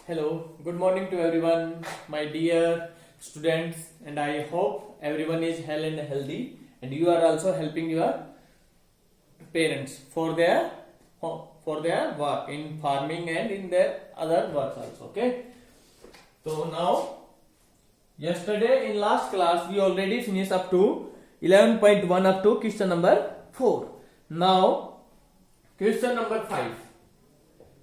Hello, good morning to everyone, my dear students, and I hope everyone is well and healthy, and you are also helping your parents for their work in farming and in their other works also. Okay. So now, yesterday in last class we already finished up to 11.1 up to question number 4. Now, question number 5.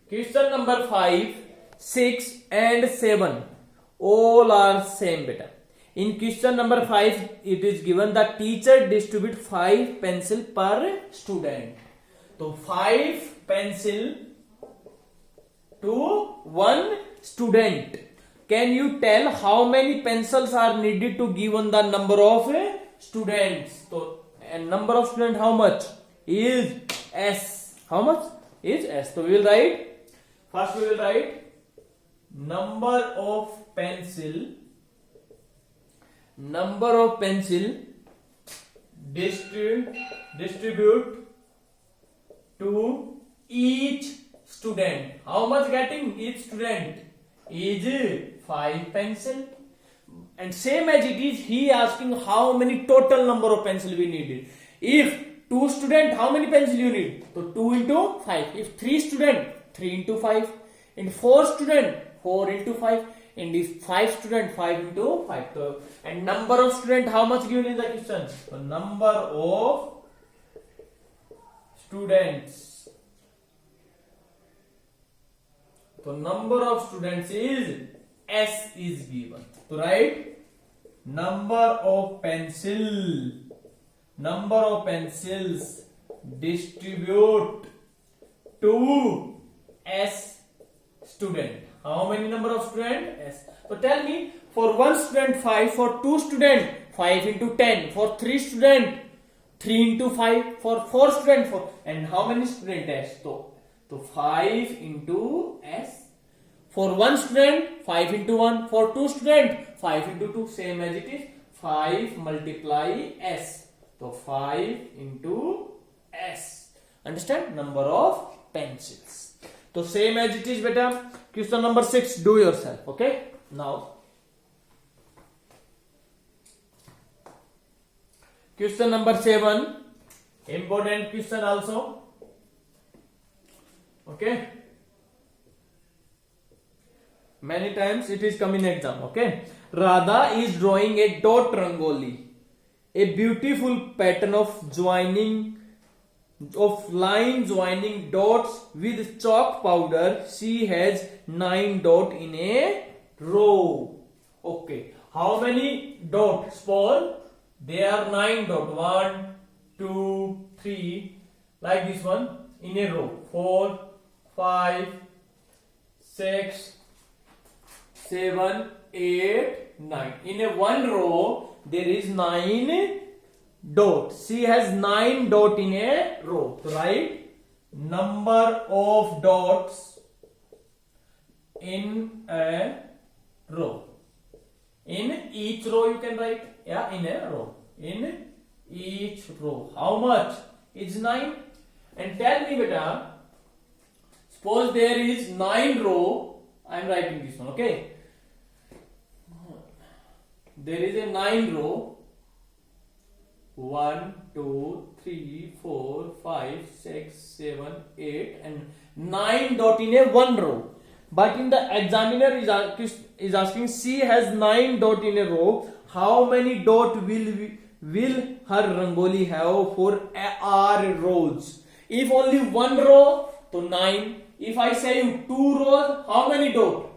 Question number 5, 6 and 7 all are same beta. In question number 5 it is given the teacher distribute 5 pencil per student. So 5 pencil to 1 student. Can you tell how many pencils are needed to given the number of students? So and number of students how much is S? How much is S? So we will write. First we will write number of pencil distribute to each student. How much getting each student is 5 pencil. And same as it is, he asking how many total number of pencil we needed. If 2 student, how many pencil you need? So 2 into 5. If 3 student, 3 into 5. In 4 student, 4 into 5. And if 5 student, 5 into 5. So, and number of student, how much given in the question? So number of students. So number of students is S is given. So write number of pencils distribute to S student. How many number of student? S. So tell me, for 1 student 5, for 2 student 5 into 10, for 3 student 3 into 5, for 4 student 4, and how many student S? So 5 into S. For 1 student 5 into 1, for 2 student 5 into 2, same as it is 5 multiply S. So 5 into S. Understand? Number of pencils. So same as it is beta. Question number 6, do yourself. Okay. Now, question number 7, important question also. Okay. Many times it is come in exam. Okay. Radha is drawing a dot rangoli, a beautiful pattern of line joining dots with chalk powder. She has 9 dots in a row. Okay. How many dots? Suppose there are 9 dots. 1, 2, 3, like this one in a row. 4, 5, 6, 7, 8, 9. In a one row there is 9 dots. She has 9 dots in a row. So write number of dots in a row. In each row you can write, yeah, in a row. In each row. How much? It's 9. And tell me beta, suppose there is 9 row. I am writing this one, okay. There is a 9 row. 1, 2, 3, 4, 5, 6, 7, 8 and 9 dot in a one row. But in the examiner is asking, she has 9 dot in a row. How many dot will her rangoli have for r rows? If only one row, so 9. If I say 2 rows, how many dot?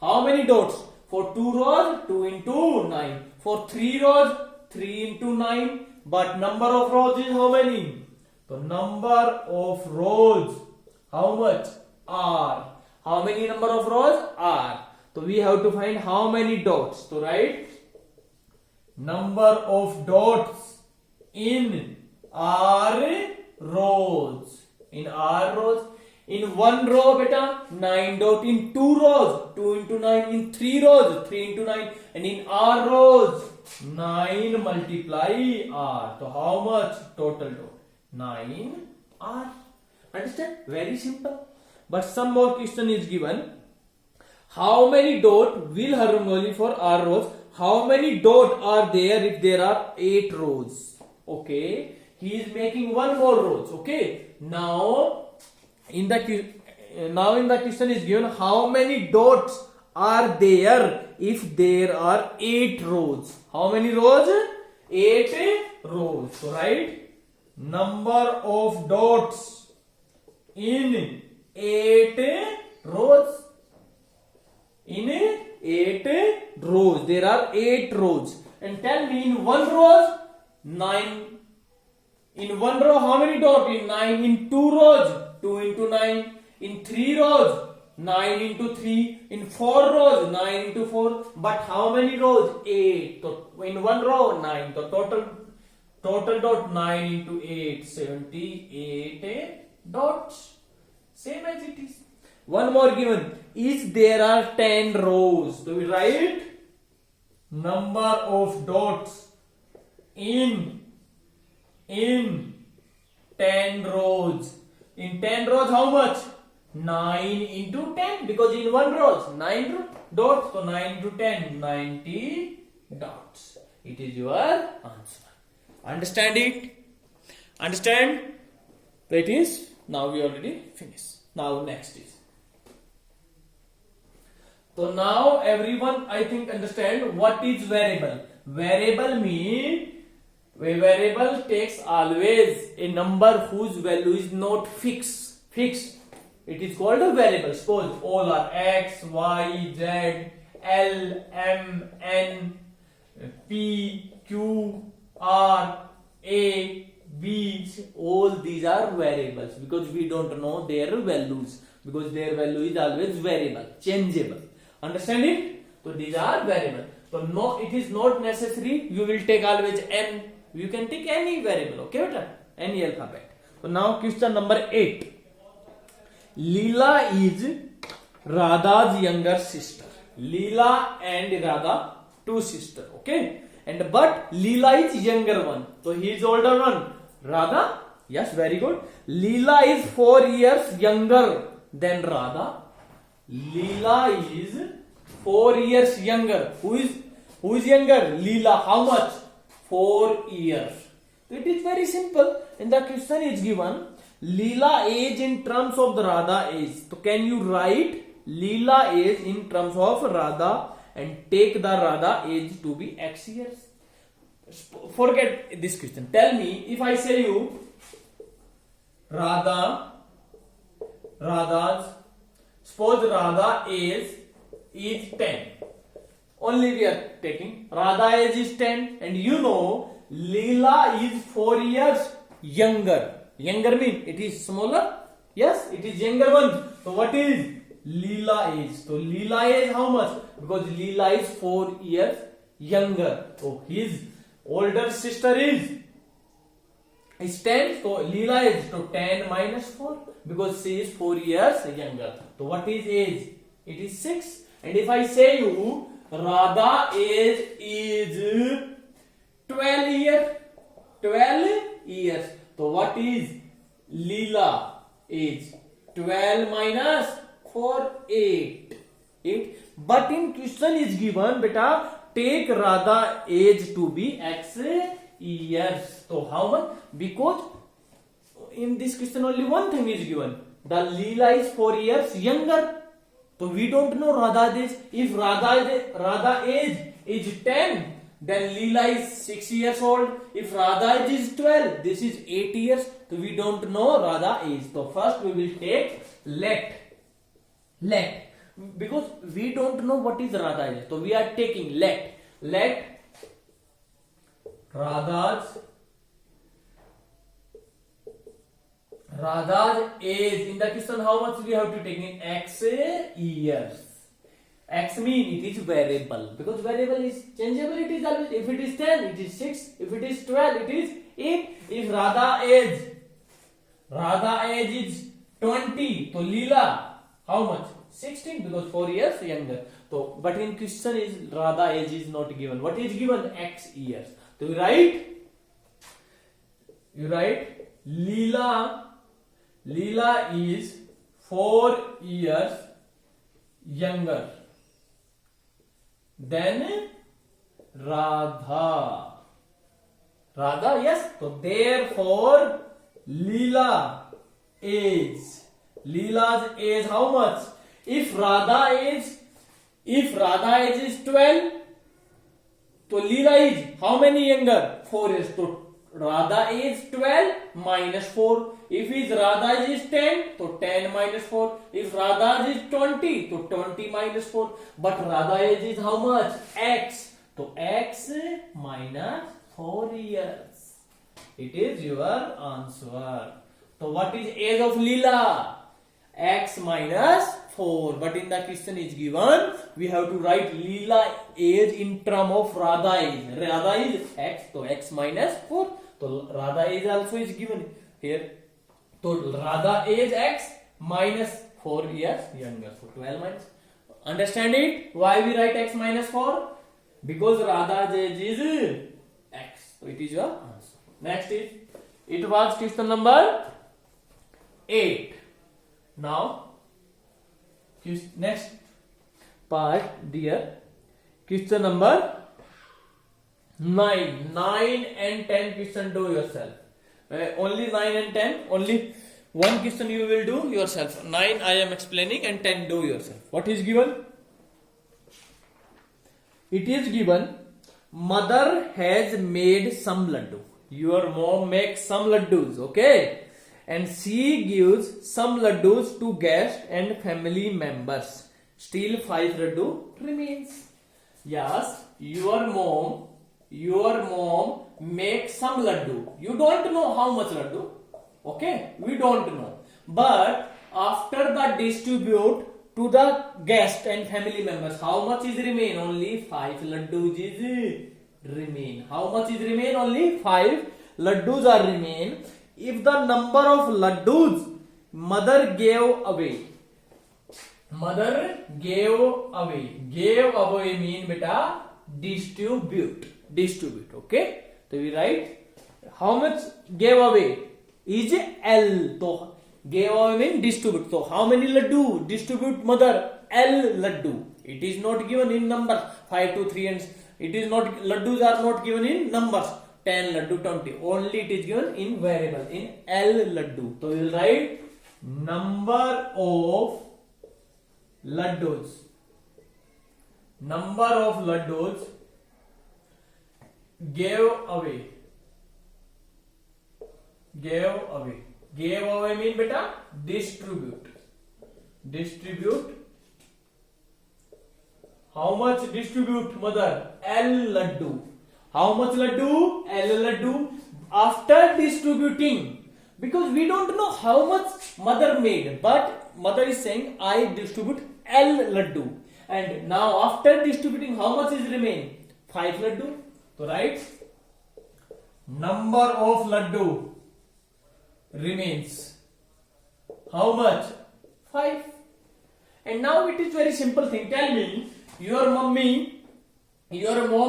How many dots? For 2 rows, 2 into 9. For 3 rows, 3 into 9. But number of rows is how many? So number of rows, how much? R. How many number of rows? R. So we have to find how many dots. So write number of dots in R rows. In R rows. In one row beta, 9 dot. In 2 rows, 2 into 9. In 3 rows, 3 into 9. And in R rows, 9 multiply R. So how much total dot? 9 R. Understand? Very simple. But some more question is given. How many dot will her Rangoli for R rows? How many dot are there if there are 8 rows? Okay, he is making one more rows. Okay, now in the question is given how many dots are there if there are 8 rows. How many rows? 8 rows. So write number of dots in 8 rows. In 8 rows, there are 8 rows. And tell me in one row 9. In one row how many dots? In 9. In 2 rows 2 into 9. In 3 rows 9 into 3. In 4 rows 9 into 4. But how many rows? 8. So in one row 9. So total dot 9 into 8 78 dots. Same as it is. One more given. Is there are 10 rows? So we write number of dots in 10 rows. In 10 rows how much? 9 into 10, because in one row 9 dots, so 9 into 10 90 dots. It is your answer. Understand it? Understand? That is, now we already finished. Now next is. So now everyone I think understand what is variable. Variable mean a variable takes always a number whose value is not fixed. It is called a variable. Suppose all are x, y, z, l, m, n, p, q, r, a, b. All these are variables because we don't know their values, because their value is always variable, changeable. Understand it? So these are variable. So no, it is not necessary you will take always n. You can take any variable. Okay, beta? Any alphabet. So now question number 8. Leela is Radha's younger sister. Leela and Radha, two sisters. Okay, and but Leela is younger one. So he is older one. Radha, yes, very good. Leela is 4 years younger than Radha. Leela is 4 years younger. Who is younger? Leela. How much? 4 years. It is very simple. In the question is given Leela age in terms of the Radha age. So can you write Leela age in terms of Radha and take the Radha age to be x years? Forget this question. Tell me, if I say you suppose Radha age is 10. Only we are taking Radha age is 10 and you know Leela is 4 years younger. Younger means it is smaller. Yes, it is younger one. So what is Leela age? So Leela age how much? Because Leela is 4 years younger. So his older sister is 10. So Leela age, so 10 minus 4 because she is 4 years younger. So what is age? It is 6. And if I say you Radha age is 12 years. 12 years. So what is Leela age? 12 minus 4, 8. 8. But in question is given, beta, take Radha age to be x years. So how much? Because in this question only one thing is given. The Leela is 4 years younger. So we don't know Radha age. If Radha age is 10, then Leela is 6 years old. If Radha age is 12, this is 8 years. So we don't know Radha age. So first we will take let. Because we don't know what is Radha age. So we are taking let. Let Radha's age in the question how much we have to take in x years. X mean it is variable because variable is changeable. It is always, if it is 10 it is 6, if it is 12 it is 8. If Radha age is 20, so Leela how much? 16 because 4 years younger. So but in question is Radha age is not given. What is given? X years. So you write Leela is 4 years younger. then Radha. Radha, yes. So therefore, Leela's age how much? If Radha age is 12, so Leela is how many younger? 4 years. So Radha is 12 minus 4. If is Radha is 10, so 10 minus 4. If Radha is 20, so 20 minus 4. But Radha age is how much? X. So X minus 4 years. It is your answer. So what is age of Leela? X minus 4. But in the question is given, we have to write Leela age in term of Radha age. Radha is X, so X minus 4. So Radha age also is given here. So Radha age X minus 4 years younger. So 12 minus. Understand it? Why we write X minus 4? Because Radha's age is X. So it is your answer. Next is, it was question number 8. Now, next part, dear, question number 9. 9 and 10 question do yourself. Only 9 and 10, only one question you will do yourself. 9 I am explaining and 10 do yourself. What is given? It is given, mother has made some laddu. Your mom makes some laddus, okay? And she gives some laddus to guests and family members. Still 5 laddu remains. Yes, your mom makes some laddu. You don't know how much laddu, okay? We don't know. But after the distribute to the guest and family members, how much is remain? Only 5 laddus is remain. How much is remain? Only 5 laddus are remain. If the number of laddus mother gave away mean beta distribute, okay? So we write how much gave away is L. So gave away mean distribute. So how many laddu distribute mother? L laddu. It is not given in numbers 5 to 3 and it is not, laddus are not given in numbers 10 laddu 20. Only it is given in variable in L laddu. So we will write number of laddus. Number of laddus gave away. Gave away mean beta distribute. How much distribute mother? L laddu. How much laddu? L laddu. After distributing, because we don't know how much mother made, but mother is saying I distribute L laddu. And now after distributing, how much is remain? 5 laddu. So write number of laddu remains. How much? 5. And now it is very simple thing. Tell me, your mom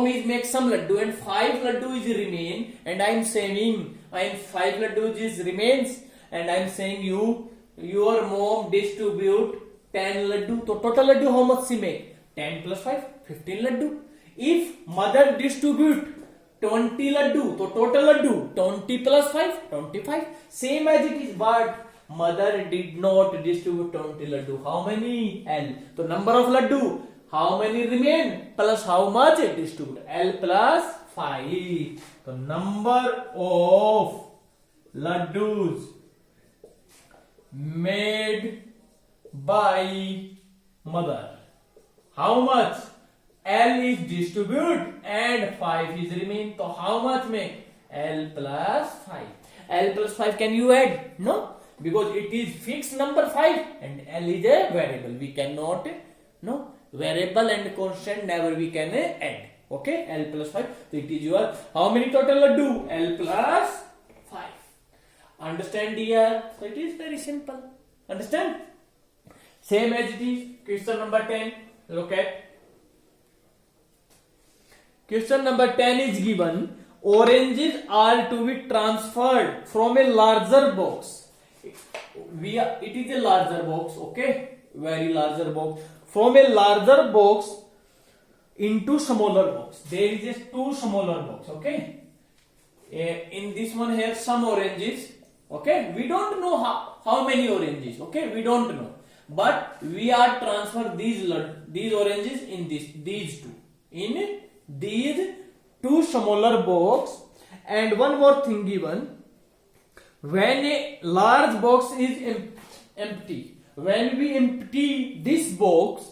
is make some laddu and 5 laddu is remain, and I am saying 5 laddu is remains, and I am saying your mom distribute 10 laddu. So total laddu how much she make? 10 plus 5, 15 laddu. If mother distribute 20 laddu, so total laddu 20 plus 5, 25. Same as it is, but mother did not distribute 20 laddu. How many? L. So number of laddu, how many remain plus how much it distribute? L plus 5. So number of laddus made by mother. How much? L is distribute and 5 is remain. So how much make? L plus 5. L plus 5 can you add? No, because it is fixed number 5 and L is a variable. We cannot, no, variable and constant never we can add. Okay, L plus 5. So it is your, how many total laddu? L plus 5. Understand dear? So it is very simple. Understand? Same as it is. Question number 10. Look at. Question number 10 is given. Oranges are to be transferred from a larger box. It is a larger box, okay? Very larger box. From a larger box into smaller box. There is just two smaller box. Okay. In this one here some oranges. Okay. We don't know how many oranges. Okay. We don't know. But we are transfer these oranges in these two. In these two smaller box. And one more thing given. When a large box is empty. When we empty this box,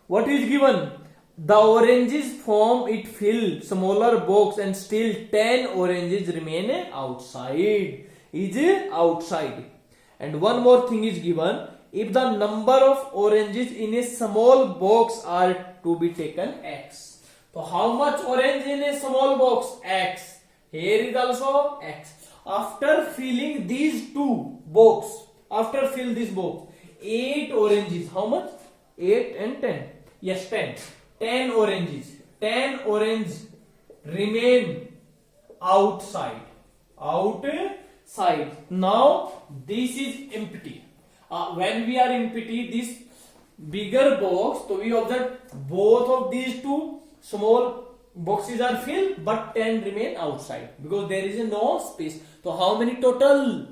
what is given? The oranges form it fill smaller box and still 10 oranges remain outside. Is outside. And one more thing is given. If the number of oranges in a small box are to be taken x. So how much orange in a small box? X. Here is also x. After filling these two box, after fill this box, 8 oranges. How much? 8 and 10. Yes, 10. 10 oranges. 10 oranges remain outside. Outside. Now this is empty. When we are empty, this bigger box, so we observe both of these two small boxes are filled, but 10 remain outside because there is no space. So how many total?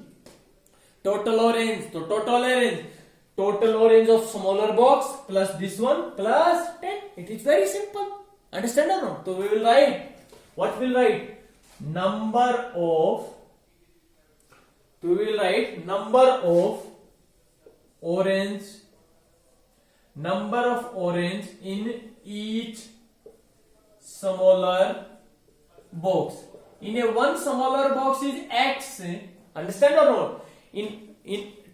Total orange. So total orange of smaller box plus this one plus 10. It is very simple. Understand or not? So we will write. What will write? Number of orange in each smaller box. In a one smaller box is x. Understand or not?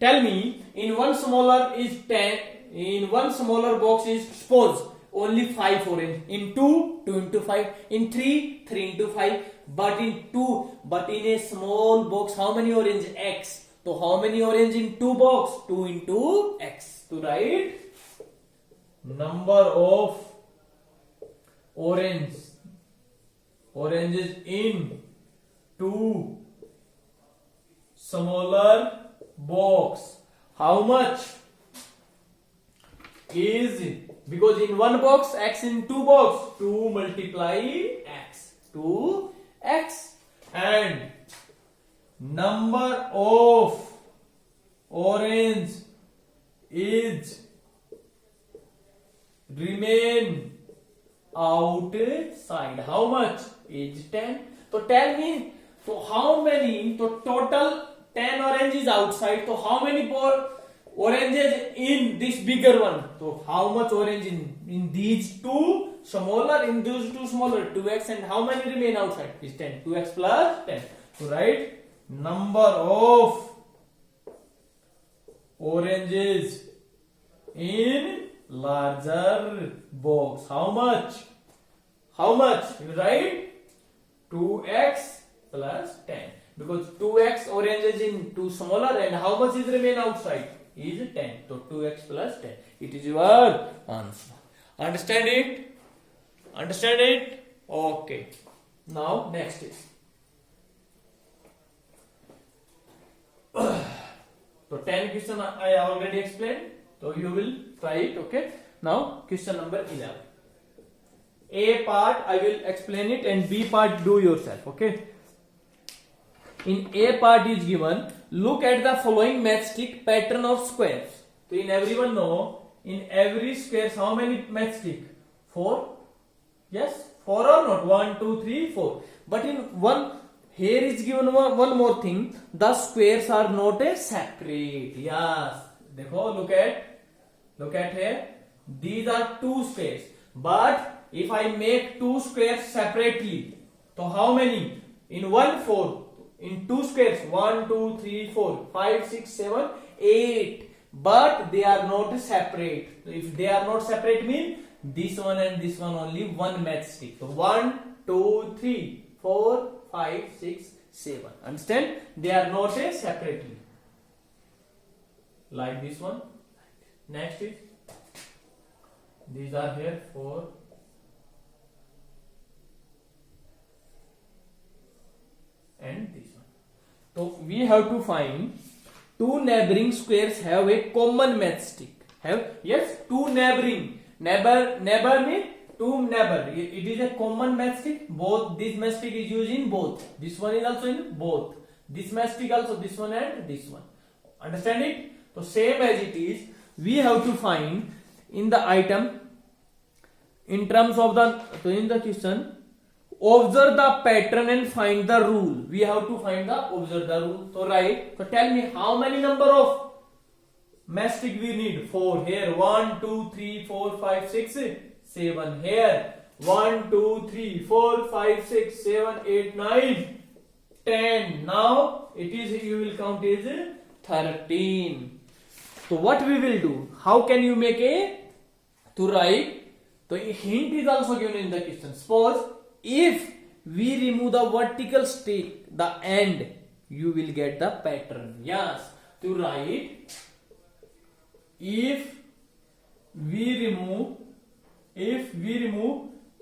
Tell me, in one smaller is 10. In one smaller box is suppose only 5 orange. In 2 into 5. In 3 into 5. But in a small box, how many orange? X. So how many orange in 2 box? 2 into x. To write number of oranges in 2 smaller box. How much is, because in one box x, in 2 box 2 multiply x, 2x, and number of orange is remain outside. How much? Is 10. So tell me, so how many, so total 10 oranges outside, so how many more oranges in this bigger one? So how much orange in these two smaller, in those two smaller, 2x, and how many remain outside? Is 10. 2x plus 10. So write number of oranges in larger box. How much? You write 2x plus 10. Because 2x oranges in 2 smaller, and how much is remain outside? Is 10. So 2x plus 10. It is your answer. Understand it? Okay. Now next is. So 10 question I already explained. So you will try it. Okay. Now question number 11. A part I will explain it and B part do yourself. Okay. In A part is given, look at the following matchstick pattern of squares. So in everyone know, in every squares how many matchstick? 4. Yes, 4 or not? 1, 2, 3, 4. But in one, here is given one more thing. The squares are not a separate. Yes. Dekho, look at here. These are 2 squares. But if I make 2 squares separately, so how many? In 1, 4. In 2 squares, 1, 2, 3, 4, 5, 6, 7, 8. But they are not separate. So if they are not separate, mean this one and this one only one matchstick. So 1, 2, 3, 4, 5, 6, 7. Understand? They are not separately. Like this one. Next is, these are here 4. And this one. So we have to find 2 neighboring squares have a common matchstick. Have, yes, 2 neighboring. Neighbor means two neighbor. It is a common matchstick. Both this matchstick is used in both. This one is also in both. This matchstick also, this one and this one. Understand it? So same as it is, we have to find in the item in terms of the, so in the question, observe the pattern and find the rule. We have to find the observe the rule. So right. So tell me how many number of matchstick we need? 4 here. 1, 2, 3, 4, 5, 6, 7 here. 1, 2, 3, 4, 5, 6, 7, 8, 9, 10. Now it is, you will count is 13. So what we will do? How can you make a to write? So a hint is also given in the question. Suppose if we remove the vertical stick, the end, you will get the pattern. Yes. To write, if we remove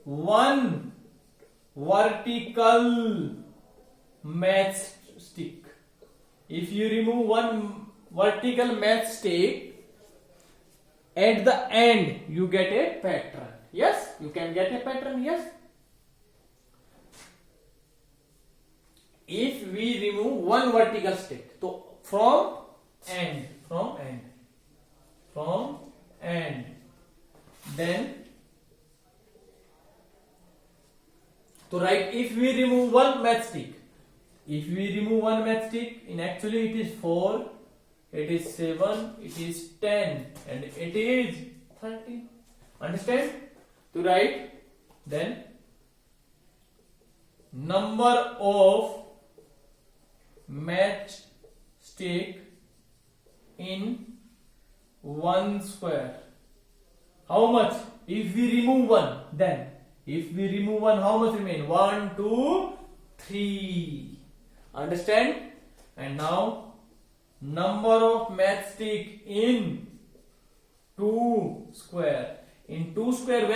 one vertical matchstick, if you remove one vertical matchstick, at the end you get a pattern. Yes, you can get a pattern. Yes. If we remove one vertical stick, so from end, then to write, if we remove one matchstick, in actually it is 4, it is 7, it is 10, and it is 13. Understand? To write, then number of matchstick in one square. How much? If we remove one, then how much remain? 1, 2, 3. Understand? And now number of matchstick in 2 square. In 2 square,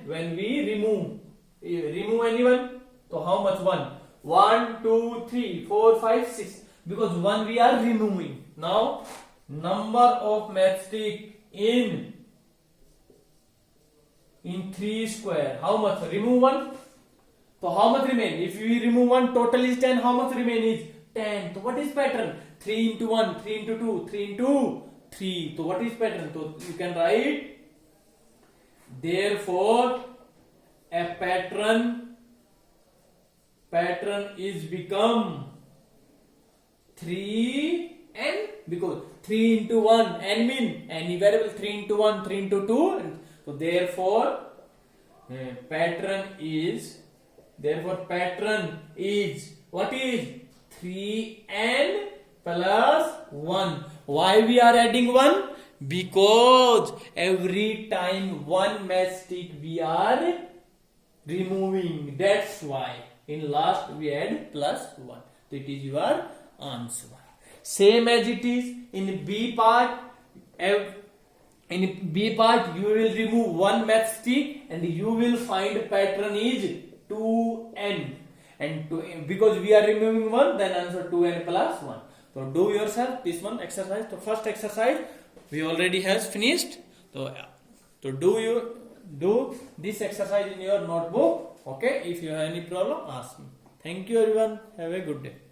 when we remove anyone, so how much? 1. 1, 2, 3, 4, 5, 6. Because 1 we are removing. Now number of matchstick in 3 square. How much? Remove 1. So how much remain? If we remove 1, total is 10. How much remain is 10. So what is pattern? 3 into 1, 3 into 2, 3 into 3. So what is pattern? So you can write, therefore a pattern is become 3n, because 3 into 1 n mean any variable, 3 into 1, 3 into 2, and so therefore pattern is what is 3n plus 1. Why we are adding 1? Because every time one matchstick we are removing, that's why in last we add plus 1. So it is your answer. Same as it is in B part. In B part you will remove one matchstick and you will find pattern is 2n, and because we are removing 1, then answer 2n plus 1. So do yourself this one exercise. So first exercise we already has finished. So do this exercise in your notebook. Okay, if you have any problem, ask me. Thank you everyone. Have a good day.